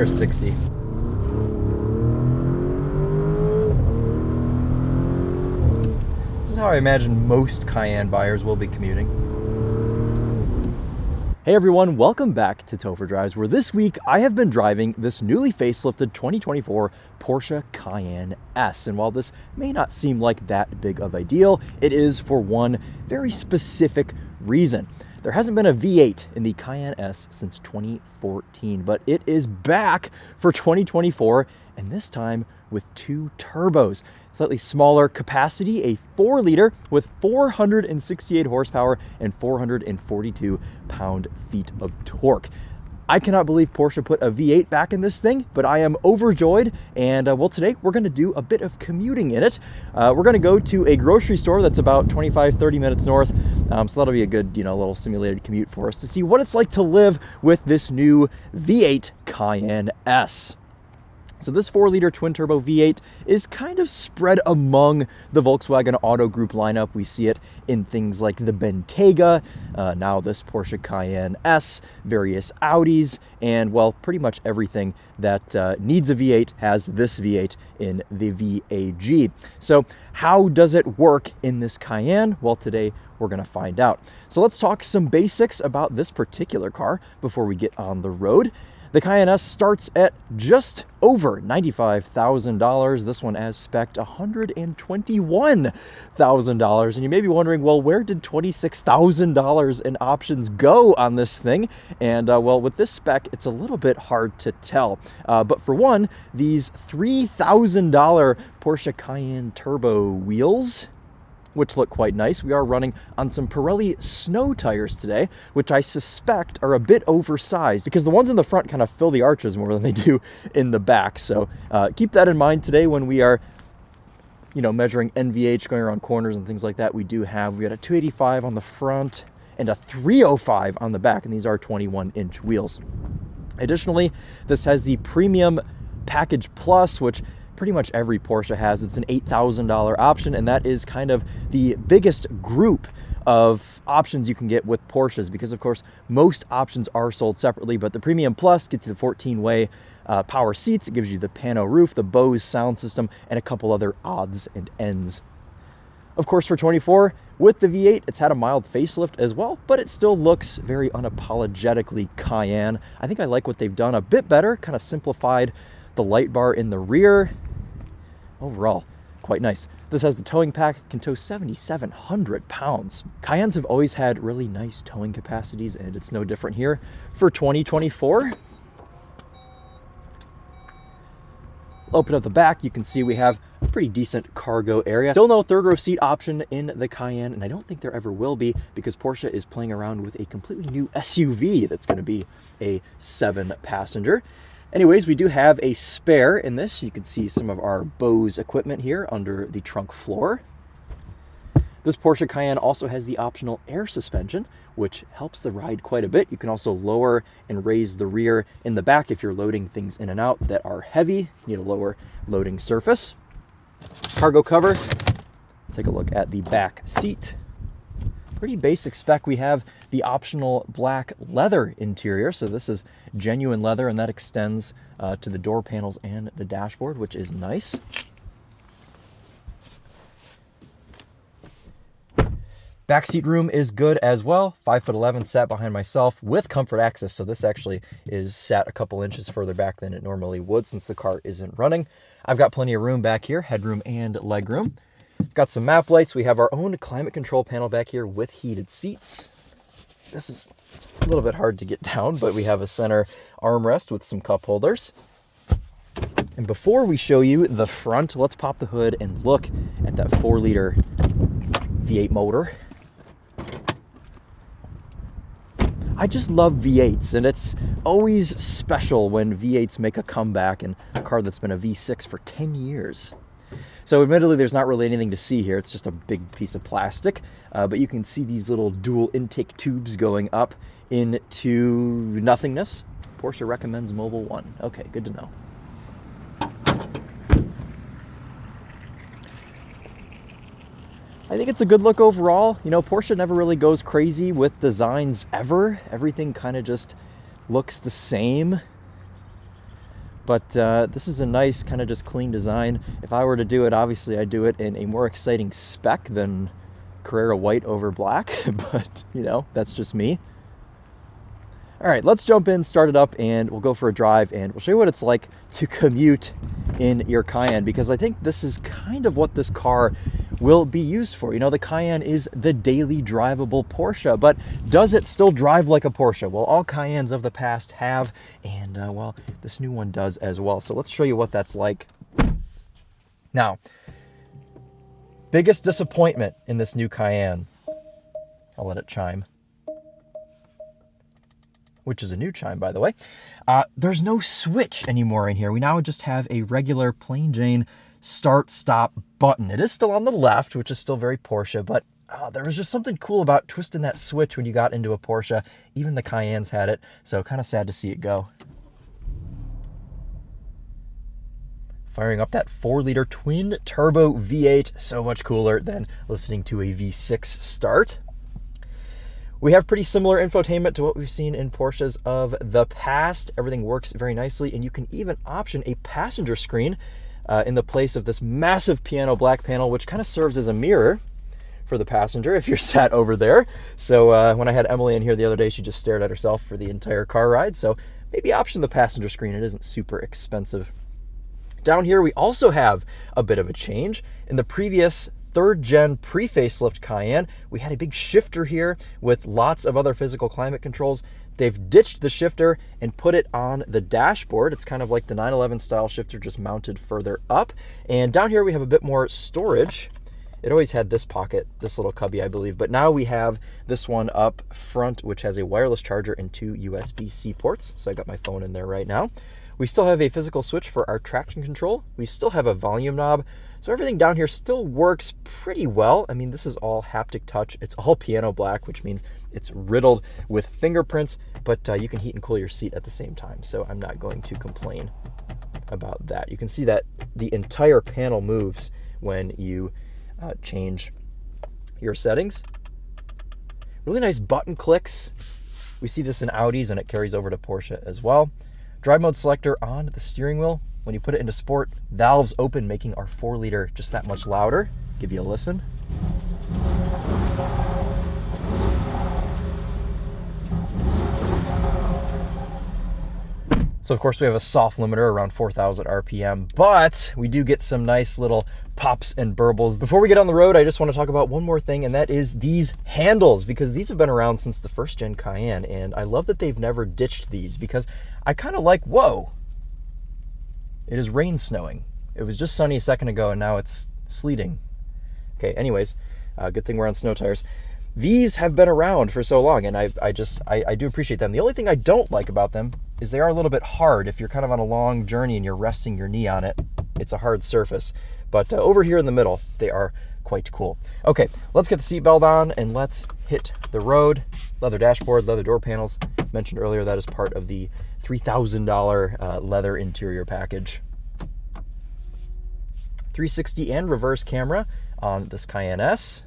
There's 60. This is how I imagine most Cayenne buyers will be commuting. Hey everyone, welcome back to Topher Drives, where this week I have been driving this newly facelifted 2024 Porsche Cayenne S. And while this may not seem like that big of a deal, it is for one very specific reason. There hasn't been a V8 in the Cayenne S since 2014, but it is back for 2024, and this time with two turbos. Slightly smaller capacity, a 4-liter with 468 horsepower and 442 pound-feet of torque. I cannot believe Porsche put a V8 back in this thing, but I am overjoyed. And well, today we're going to do a bit of commuting in it. We're going to go to a grocery store that's about 25-30 minutes north. So that'll be a good, little simulated commute for us to see what it's like to live with this new V8 Cayenne S. So this 4-liter twin-turbo V8 is kind of spread among the Volkswagen Auto Group lineup. We see it in things like the Bentayga, now this Porsche Cayenne S, various Audis, and, well, pretty much everything that needs a V8 has this V8 in the VAG. So how does it work in this Cayenne? Well, today we're going to find out. So let's talk some basics about this particular car before we get on the road. The Cayenne S starts at just over $95,000. This one as spec'd $121,000. And you may be wondering, well, where did $26,000 in options go on this thing? And well, with this spec, it's a little bit hard to tell. But for one, these $3,000 Porsche Cayenne Turbo wheels, which look quite nice. We are running on some Pirelli snow tires today, which I suspect are a bit oversized because the ones in the front kind of fill the arches more than they do in the back. So keep that in mind today when we are, measuring NVH, going around corners and things like that. We got a 285 on the front and a 305 on the back, and these are 21-inch wheels. Additionally, this has the Premium Package Plus, which pretty much every Porsche has. It's an $8,000 option, and that is kind of the biggest group of options you can get with Porsches because, of course, most options are sold separately, but the Premium Plus gets you the 14-way power seats. It gives you the pano roof, the Bose sound system, and a couple other odds and ends. Of course, for 24, with the V8, it's had a mild facelift as well, but it still looks very unapologetically Cayenne. I think I like what they've done a bit better, kind of simplified the light bar in the rear. Overall, quite nice. This has the towing pack, can tow 7,700 pounds. Cayennes have always had really nice towing capacities, and it's no different here for 2024. Open up the back, you can see we have a pretty decent cargo area. Still no third row seat option in the Cayenne, and I don't think there ever will be because Porsche is playing around with a completely new SUV that's going to be a 7-passenger. Anyways, we do have a spare in this. You can see some of our Bose equipment here under the trunk floor. This Porsche Cayenne also has the optional air suspension, which helps the ride quite a bit. You can also lower and raise the rear in the back if you're loading things in and out that are heavy. You need a lower loading surface. Cargo cover. Take a look at the back seat. Pretty basic spec. We have the optional black leather interior. So this is genuine leather, and that extends to the door panels and the dashboard, which is nice. Backseat room is good as well. 5'11", sat behind myself with comfort access. So this actually is sat a couple inches further back than it normally would since the car isn't running. I've got plenty of room back here, headroom and legroom. Got some map lights. We have our own climate control panel back here with heated seats. This is a little bit hard to get down, but we have a center armrest with some cup holders. And before we show you the front, let's pop the hood and look at that 4-liter V8 motor. I just love V8s, and it's always special when V8s make a comeback in a car that's been a V6 for 10 years. So admittedly, there's not really anything to see here. It's just a big piece of plastic, but you can see these little dual intake tubes going up into nothingness. Porsche recommends Mobile 1. Okay, good to know. I think it's a good look overall. You know, Porsche never really goes crazy with designs ever. Everything kind of just looks the same. But this is a nice kind of just clean design. If I were to do it, obviously I'd do it in a more exciting spec than Carrera white over black, but you know, that's just me. All right, let's jump in, start it up, and we'll go for a drive, and we'll show you what it's like to commute in your Cayenne, because I think this is kind of what this car will be used for. You know, the Cayenne is the daily drivable Porsche, but does it still drive like a Porsche? Well, all Cayennes of the past have, and well, this new one does as well. So let's show you what that's like. Now, biggest disappointment in this new Cayenne. I'll let it chime. Which is a new chime, by the way. There's no switch anymore in here. We now just have a regular plain Jane start-stop button. It is still on the left, which is still very Porsche, but there was just something cool about twisting that switch when you got into a Porsche. Even the Cayennes had it, so kind of sad to see it go. Firing up that 4-liter twin-turbo V8, so much cooler than listening to a V6 start. We have pretty similar infotainment to what we've seen in Porsches of the past. Everything works very nicely, and you can even option a passenger screen in the place of this massive piano black panel, which kind of serves as a mirror for the passenger if you're sat over there. So when I had Emily in here the other day, she just stared at herself for the entire car ride. So maybe option the passenger screen. It isn't super expensive. Down here, we also have a bit of a change. In the previous third-gen pre-facelift Cayenne, we had a big shifter here with lots of other physical climate controls. They've ditched the shifter and put it on the dashboard. It's kind of like the 911 style shifter, just mounted further up. And down here we have a bit more storage. It always had this pocket, this little cubby, I believe, but now we have this one up front, which has a wireless charger and 2 USB-C ports. So I got my phone in there right now. We still have a physical switch for our traction control. We still have a volume knob. So everything down here still works pretty well. I mean, this is all haptic touch. It's all piano black, which means it's riddled with fingerprints, but you can heat and cool your seat at the same time. So I'm not going to complain about that. You can see that the entire panel moves when you change your settings. Really nice button clicks. We see this in Audis, and it carries over to Porsche as well. Drive mode selector on the steering wheel. When you put it into sport, valves open, making our 4-liter just that much louder. Give you a listen. So of course we have a soft limiter around 4,000 RPM, but we do get some nice little pops and burbles. Before we get on the road, I just want to talk about one more thing, and that is these handles, because these have been around since the first gen Cayenne, and I love that they've never ditched these, because I kind of like, whoa, it is rain snowing. It was just sunny a second ago, and now it's sleeting. Okay, anyways, good thing we're on snow tires. These have been around for so long, and I do appreciate them. The only thing I don't like about them is they are a little bit hard. If you're kind of on a long journey and you're resting your knee on it, it's a hard surface. But over here in the middle, they are quite cool. Okay, let's get the seatbelt on and let's hit the road. Leather dashboard, leather door panels. Mentioned earlier, that is part of the $3,000 leather interior package. 360 and reverse camera on this Cayenne S.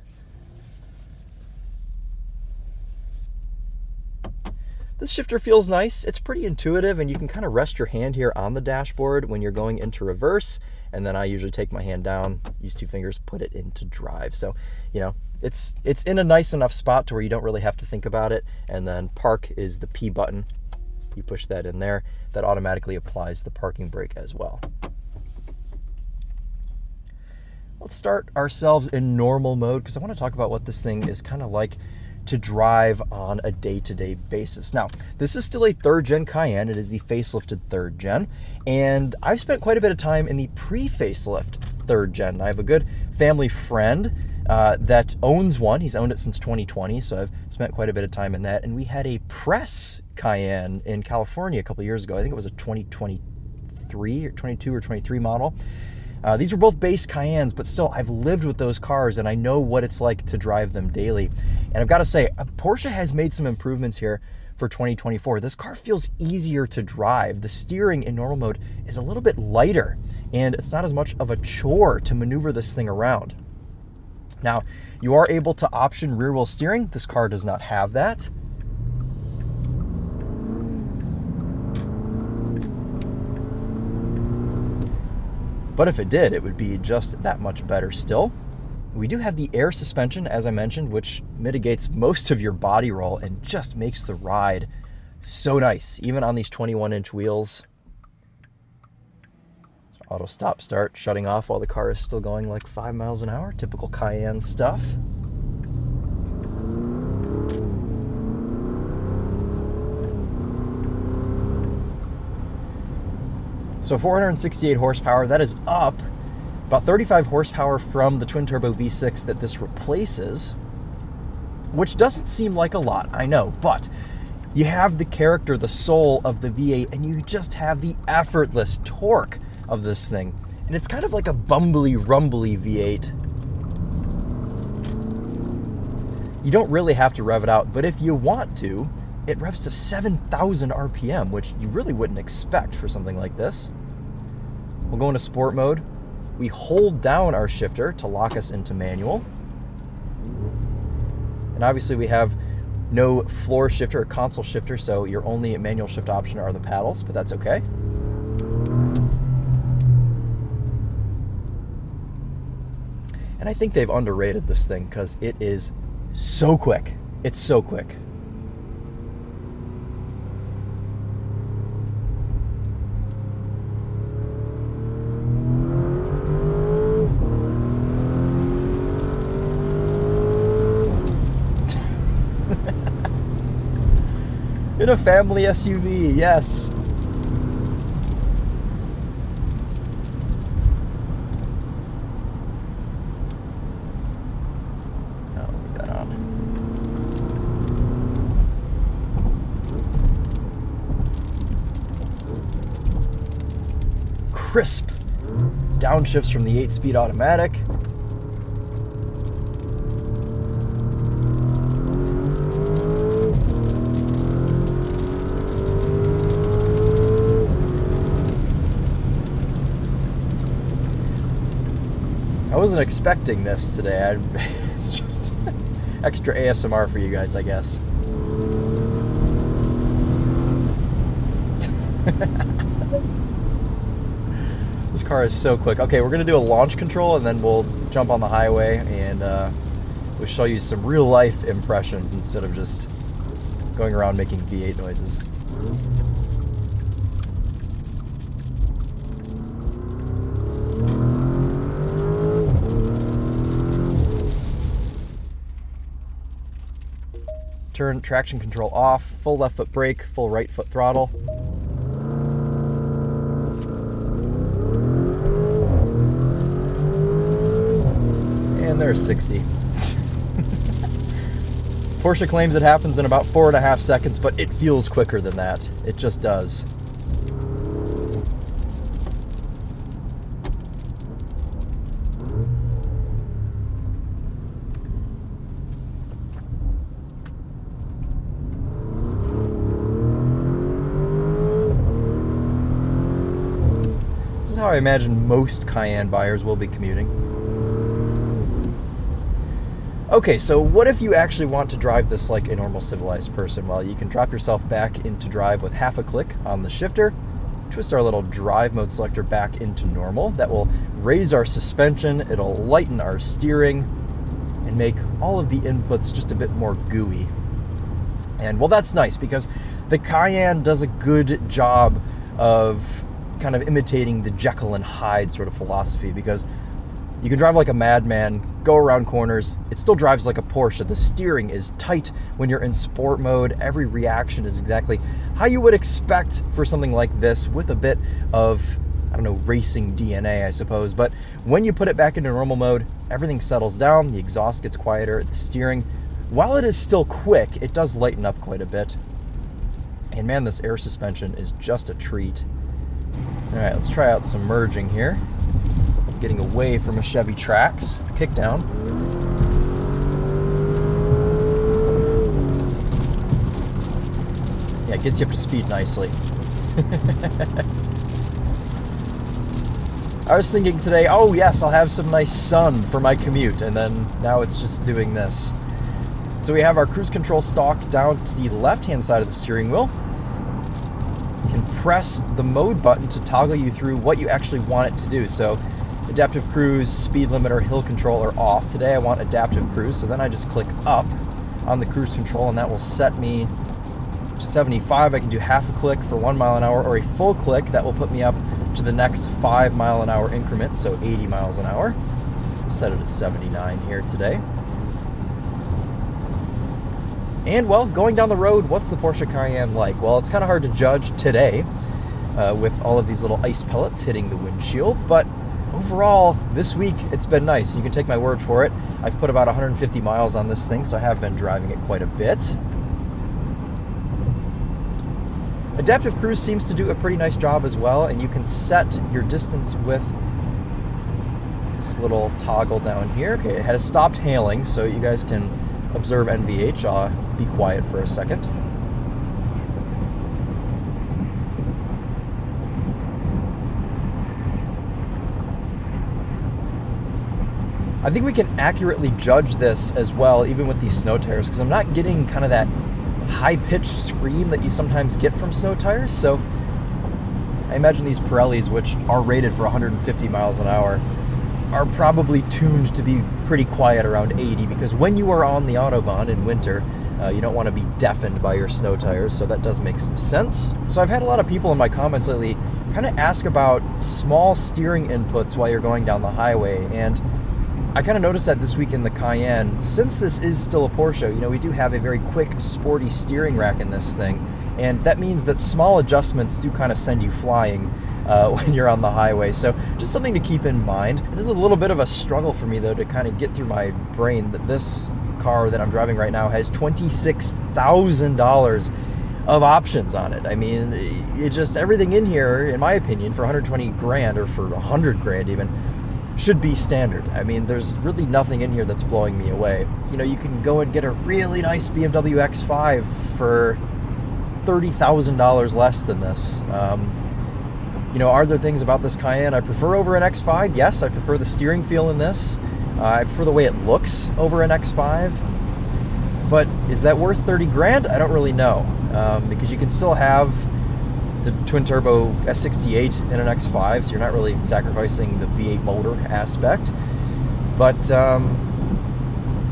This shifter feels nice. It's pretty intuitive, and you can kind of rest your hand here on the dashboard when you're going into reverse, and then I usually take my hand down, use 2 fingers, put it into drive. So, you know, it's in a nice enough spot to where you don't really have to think about it. And then park is the P button. You push that in there. That automatically applies the parking brake as well. Let's start ourselves in normal mode, because I want to talk about what this thing is kind of like to drive on a day-to-day basis. Now, this is still a 3rd-gen Cayenne. It is the facelifted 3rd-gen, and I've spent quite a bit of time in the pre-facelift 3rd-gen. I have a good family friend that owns one. He's owned it since 2020, so I've spent quite a bit of time in that. And we had a press Cayenne in California a couple of years ago. I think it was a 2023 or 22 or 23 model. These were both base Cayennes, but still, I've lived with those cars, and I know what it's like to drive them daily. And I've got to say, Porsche has made some improvements here for 2024. This car feels easier to drive. The steering in normal mode is a little bit lighter, and it's not as much of a chore to maneuver this thing around. Now, you are able to option rear wheel steering. This car does not have that. But if it did, it would be just that much better still. We do have the air suspension, as I mentioned, which mitigates most of your body roll and just makes the ride so nice, even on these 21-inch wheels. Auto stop start, shutting off while the car is still going like 5 miles an hour. Typical Cayenne stuff. So 468 horsepower, that is up about 35 horsepower from the twin-turbo V6 that this replaces, which doesn't seem like a lot, I know, but you have the character, the soul of the V8, and you just have the effortless torque of this thing. And it's kind of like a bumbly, rumbly V8. You don't really have to rev it out, but if you want to, it revs to 7,000 RPM, which you really wouldn't expect for something like this. We'll go into sport mode. We hold down our shifter to lock us into manual. And obviously we have no floor shifter or console shifter, so your only manual shift option are the paddles, but that's okay. And I think they've underrated this thing because it is so quick. It's so quick. In a family SUV, yes. I'll leave that on. Crisp downshifts from the 8-speed automatic. I wasn't expecting this today. It's just extra ASMR for you guys, I guess. This car is so quick. Okay, we're gonna do a launch control and then we'll jump on the highway and we'll show you some real life impressions instead of just going around making V8 noises. Turn traction control off, full left foot brake, full right foot throttle. And there's 60. Porsche claims it happens in about 4.5 seconds, but it feels quicker than that. It just does. This is how I imagine most Cayenne buyers will be commuting. Okay, so what if you actually want to drive this like a normal civilized person? Well, you can drop yourself back into drive with half a click on the shifter, twist our little drive mode selector back into normal. That will raise our suspension, it'll lighten our steering, and make all of the inputs just a bit more gooey. And well, that's nice because the Cayenne does a good job of kind of imitating the Jekyll and Hyde sort of philosophy, because you can drive like a madman, go around corners, it still drives like a Porsche. The steering is tight when you're in sport mode. Every reaction is exactly how you would expect for something like this, with a bit of, I don't know, racing DNA, I suppose. But when you put it back into normal mode, everything settles down, the exhaust gets quieter, the steering, while it is still quick, it does lighten up quite a bit. And man, this air suspension is just a treat. All right, let's try out some merging here. Getting away from a Chevy Trax. Kick down. Yeah, it gets you up to speed nicely. I was thinking today, oh yes, I'll have some nice sun for my commute, and then now it's just doing this. So we have our cruise control stalk down to the left-hand side of the steering wheel. You can press the mode button to toggle you through what you actually want it to do. So adaptive cruise, speed limiter, hill control are off. Today I want adaptive cruise, so then I just click up on the cruise control and that will set me to 75. I can do half a click for 1 mile an hour or a full click that will put me up to the next 5 mile an hour increment, so 80 miles an hour. Set it at 79 here today. And well, going down the road, what's the Porsche Cayenne like? Well, it's kind of hard to judge today with all of these little ice pellets hitting the windshield, but overall, this week it's been nice. You can take my word for it. I've put about 150 miles on this thing, so I have been driving it quite a bit. Adaptive Cruise seems to do a pretty nice job as well, and you can set your distance with this little toggle down here. Okay, it has stopped hailing, so you guys can observe NVH. I'll be quiet for a second. I think we can accurately judge this as well, even with these snow tires, because I'm not getting kind of that high-pitched scream that you sometimes get from snow tires. So I imagine these Pirellis, which are rated for 150 miles an hour, are probably tuned to be pretty quiet around 80, because when you are on the Autobahn in winter, you don't want to be deafened by your snow tires, so that does make some sense. So I've had a lot of people in my comments lately kind of ask about small steering inputs while you're going down the highway, and I kind of noticed that this week in the Cayenne. Since this is still a Porsche, you know, we do have a very quick, sporty steering rack in this thing, and that means that small adjustments do kind of send you flying when you're on the highway. So just something to keep in mind. It is a little bit of a struggle for me, though, to kind of get through my brain that this car that I'm driving right now has $26,000 of options on it. I mean, it just, everything in here, in my opinion, for 120 grand or for 100 grand even, should be standard. I mean, there's really nothing in here that's blowing me away. You know, you can go and get a really nice BMW X5 for $30,000 less than this. You know, are there things about this Cayenne I prefer over an X5? Yes, I prefer the steering feel in this. I prefer the way it looks over an X5. But is that worth 30 grand? I don't really know, because you can still have the twin-turbo S68 in an X5, so you're not really sacrificing the V8 motor aspect. But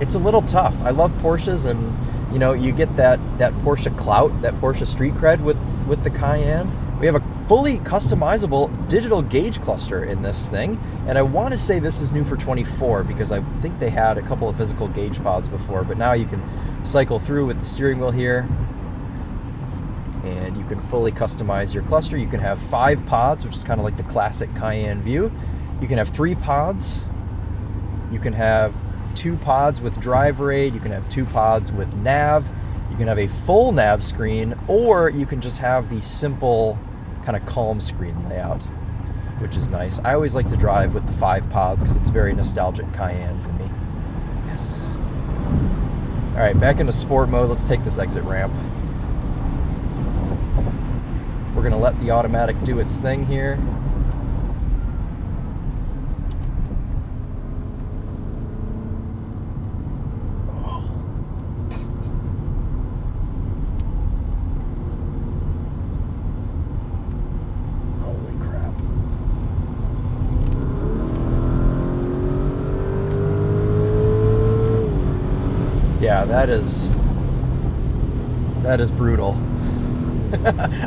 it's a little tough. I love Porsches, and you know, you get that Porsche clout, that Porsche street cred with the Cayenne. We have a fully customizable digital gauge cluster in this thing, and I want to say this is new for 24, because I think they had a couple of physical gauge pods before, but now you can cycle through with the steering wheel here, and you can fully customize your cluster. You can have 5 pods, which is kind of like the classic Cayenne view. You can have 3 pods. You can have 2 pods with driver aid. You can have 2 pods with nav. You can have a full nav screen, or you can just have the simple kind of calm screen layout, which is nice. I always like to drive with the 5 pods because it's very nostalgic Cayenne for me. Yes. All right, back into sport mode. Let's take this exit ramp. We're going to let the automatic do its thing here. Oh. Holy crap. Yeah, that is brutal.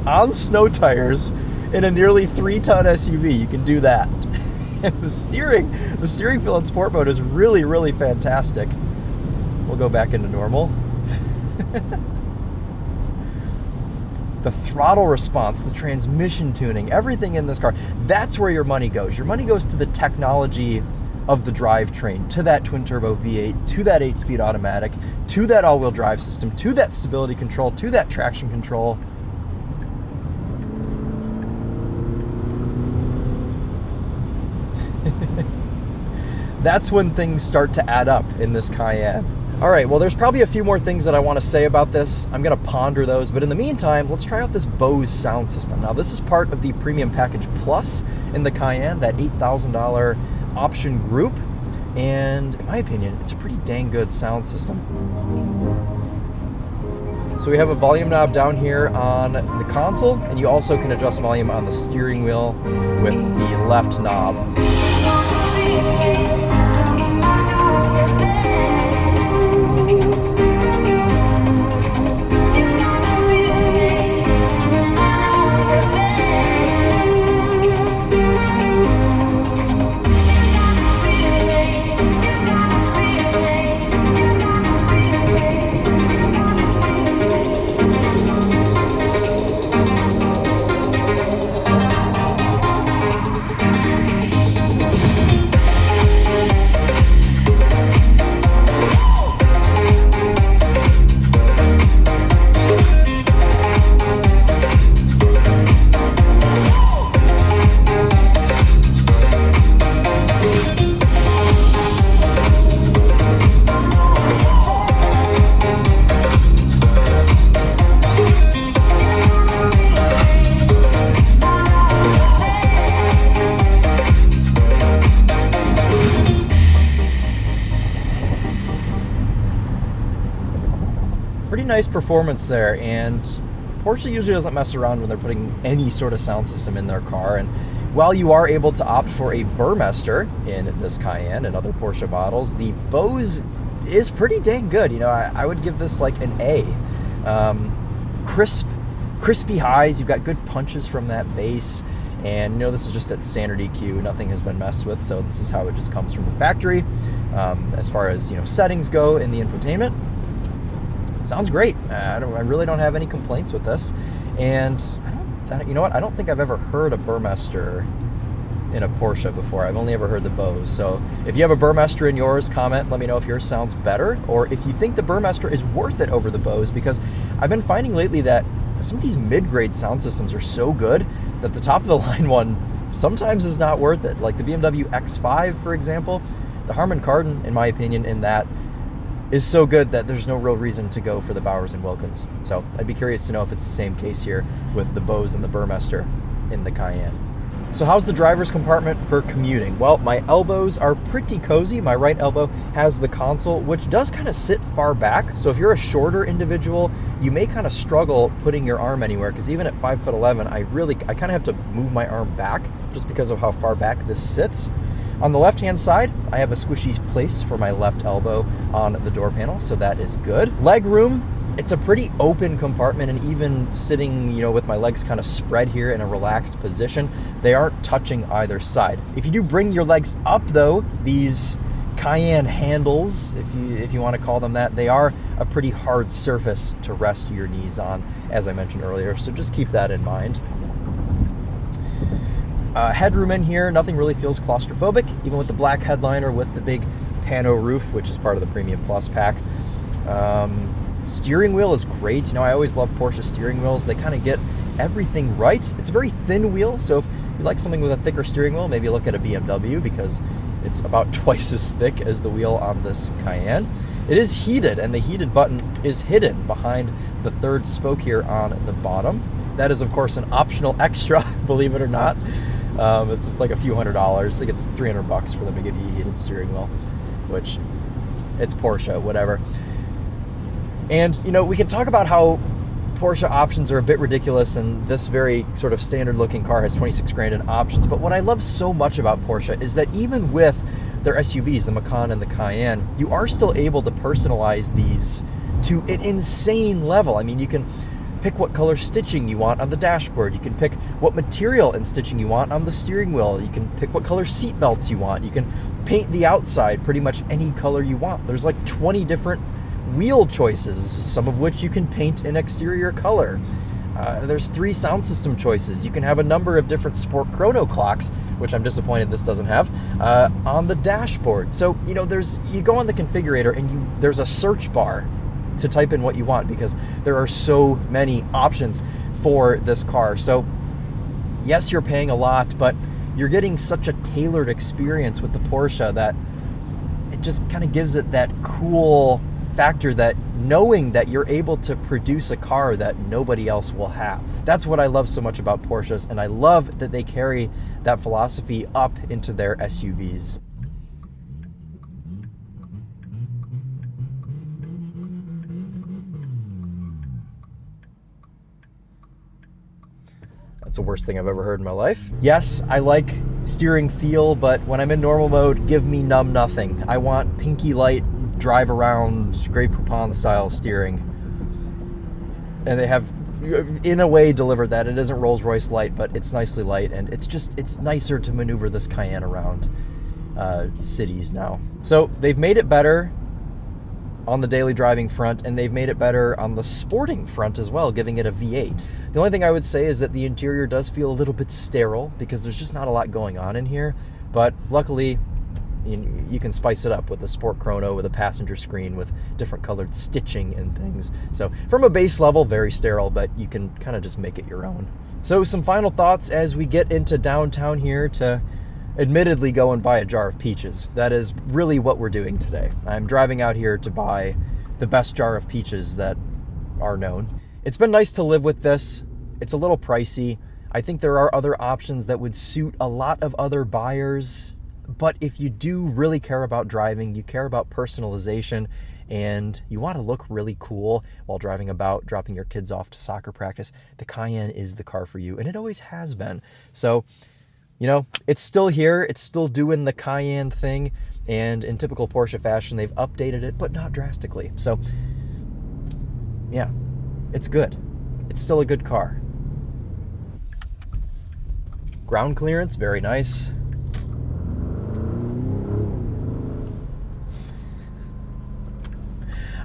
On snow tires in a nearly 3-ton SUV, you can do that. And the steering feel in sport mode is really, really fantastic. We'll go back into normal. The throttle response, the transmission tuning, everything in this car, that's where your money goes. Your money goes to the technology of the drivetrain, to that twin-turbo V8, to that 8-speed automatic, to that all-wheel drive system, to that stability control, to that traction control. That's when things start to add up in this Cayenne. All right, well, there's probably a few more things that I want to say about this. I'm going to ponder those, but in the meantime, let's try out this Bose sound system. Now, this is part of the Premium Package Plus in the Cayenne, that $8,000 option group, and in my opinion, it's a pretty dang good sound system. So we have a volume knob down here on the console, and you also can adjust volume on the steering wheel with the left knob. Pretty nice performance there, and Porsche usually doesn't mess around when they're putting any sort of sound system in their car. And while you are able to opt for a Burmester in this Cayenne and other Porsche models, the Bose is pretty dang good. You know, I would give this like an A. Crispy highs, you've got good punches from that bass, and you know, this is just at standard EQ, nothing has been messed with, so this is how it just comes from the factory. As far as, you know, settings go in the infotainment, sounds great. I really don't have any complaints with this. And you know what? I don't think I've ever heard a Burmester in a Porsche before. I've only ever heard the Bose. So if you have a Burmester in yours, comment. Let me know if yours sounds better, or if you think the Burmester is worth it over the Bose, because I've been finding lately that some of these mid-grade sound systems are so good that the top-of-the-line one sometimes is not worth it. Like the BMW X5, for example. The Harman Kardon, in my opinion, in that is so good that there's no real reason to go for the Bowers and Wilkins. So I'd be curious to know if it's the same case here with the Bose and the Burmester in the Cayenne. So how's the driver's compartment for commuting? Well, my elbows are pretty cozy. My right elbow has the console, which does kind of sit far back. So if you're a shorter individual, you may kind of struggle putting your arm anywhere, because even at 5'11", I kind of have to move my arm back just because of how far back this sits. On the left-hand side, I have a squishy place for my left elbow on the door panel, so that is good. Leg room, it's a pretty open compartment, and even sitting, you know, with my legs kind of spread here in a relaxed position, they aren't touching either side. If you do bring your legs up though, these Cayenne handles, if you want to call them that, they are a pretty hard surface to rest your knees on, as I mentioned earlier, so just keep that in mind. Headroom in here, nothing really feels claustrophobic, even with the black headliner with the big pano roof, which is part of the Premium Plus pack. Steering wheel is great. You know, I always love Porsche steering wheels. They kind of get everything right. It's a very thin wheel, so if you like something with a thicker steering wheel, maybe look at a BMW, because it's about twice as thick as the wheel on this Cayenne. It is heated, and the heated button is hidden behind the third spoke here on the bottom. That is, of course, an optional extra, believe it or not. It's like a few $100s. I think it's $300 for them to give you a heated steering wheel, which, it's Porsche, whatever. And, you know, we can talk about how Porsche options are a bit ridiculous, and this very sort of standard looking car has 26 grand in options. But what I love so much about Porsche is that even with their SUVs, the Macan and the Cayenne, you are still able to personalize these to an insane level. I mean, you can pick what color stitching you want on the dashboard. You can pick what material and stitching you want on the steering wheel. You can pick what color seat belts you want. You can paint the outside pretty much any color you want. There's like 20 different wheel choices, some of which you can paint an exterior color. There's 3 sound system choices. You can have a number of different sport chrono clocks, which I'm disappointed this doesn't have, on the dashboard. So, you know, you go on the configurator and there's a search bar to type in what you want, because there are so many options for this car. So yes, you're paying a lot, but you're getting such a tailored experience with the Porsche that it just kind of gives it that cool factor, that knowing that you're able to produce a car that nobody else will have. That's what I love so much about Porsches, and I love that they carry that philosophy up into their SUVs. That's the worst thing I've ever heard in my life. Yes, I like steering feel, but when I'm in normal mode, give me numb nothing. I want pinky light, drive around, Grey Poupon style steering. And they have, in a way, delivered that. It isn't Rolls-Royce light, but it's nicely light, and it's nicer to maneuver this Cayenne around cities now. So they've made it better on the daily driving front, and they've made it better on the sporting front as well, giving it a V8. The only thing I would say is that the interior does feel a little bit sterile because there's just not a lot going on in here, but luckily you can spice it up with a sport chrono, with a passenger screen, with different colored stitching and things. So from a base level, very sterile, but you can kind of just make it your own. So some final thoughts as we get into downtown here to admittedly go and buy a jar of peaches. That is really what we're doing today. I'm driving out here to buy the best jar of peaches that are known. It's been nice to live with this. It's a little pricey. I think there are other options that would suit a lot of other buyers, but if you do really care about driving, you care about personalization, and you want to look really cool while driving about, dropping your kids off to soccer practice, the Cayenne is the car for you, and it always has been. So, you know, it's still here, it's still doing the Cayenne thing, and in typical Porsche fashion, they've updated it, but not drastically. So, yeah, it's good. It's still a good car. Ground clearance, very nice.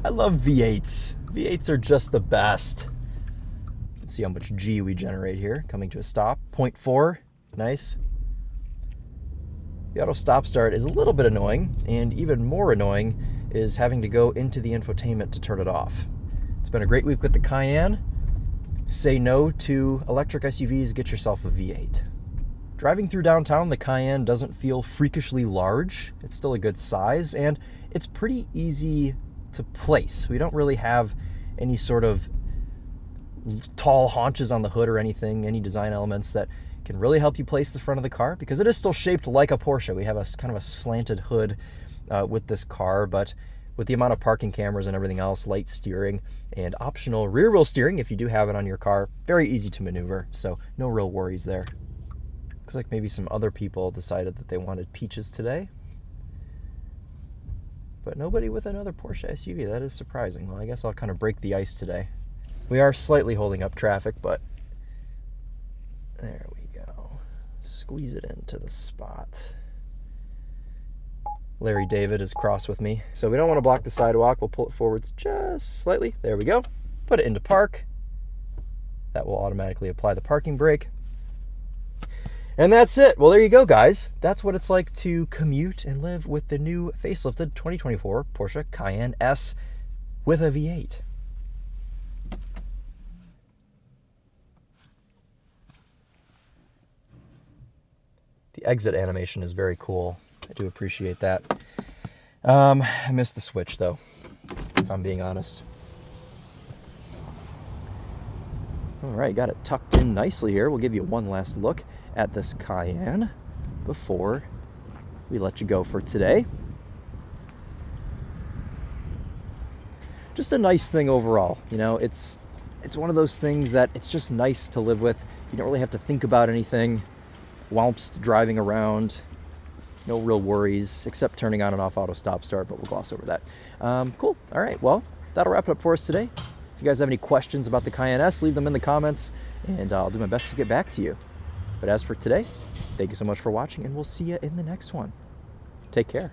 I love V8s. V8s are just the best. Let's see how much G we generate here. Coming to a stop, 0.4. Nice. The auto stop start is a little bit annoying, and even more annoying is having to go into the infotainment to turn it off. It's been a great week with the Cayenne. Say no to electric SUVs, get yourself a V8. Driving through downtown, the Cayenne doesn't feel freakishly large. It's still a good size, and it's pretty easy to place. We don't really have any sort of tall haunches on the hood or anything, any design elements that can really help you place the front of the car, because it is still shaped like a Porsche. We have a kind of a slanted hood with this car, but with the amount of parking cameras and everything else, light steering, and optional rear wheel steering if you do have it on your car, very easy to maneuver, so no real worries there. Looks like maybe some other people decided that they wanted peaches today, but nobody with another Porsche SUV. That is surprising. Well, I guess I'll kind of break the ice today. We are slightly holding up traffic, but there we go. Squeeze it into the spot. Larry David is cross with me, so we don't want to block the sidewalk. We'll pull it forwards just slightly. There we go. Put it into park. That will automatically apply the parking brake. And that's it. Well, there you go, guys. That's what it's like to commute and live with the new facelifted 2024 Porsche Cayenne S with a V8. The exit animation is very cool. I do appreciate that. I missed the switch, though, if I'm being honest. All right, got it tucked in nicely here. We'll give you one last look at this Cayenne before we let you go for today. Just a nice thing overall. You know, it's one of those things that it's just nice to live with. You don't really have to think about anything whilst driving around. No real worries, except turning on and off auto stop start, but we'll gloss over that. Cool. All right, well, that'll wrap it up for us today. If you guys have any questions about the Cayenne S, leave them in the comments, and I'll do my best to get back to you. But as for today, thank you so much for watching, and we'll see you in the next one. Take care.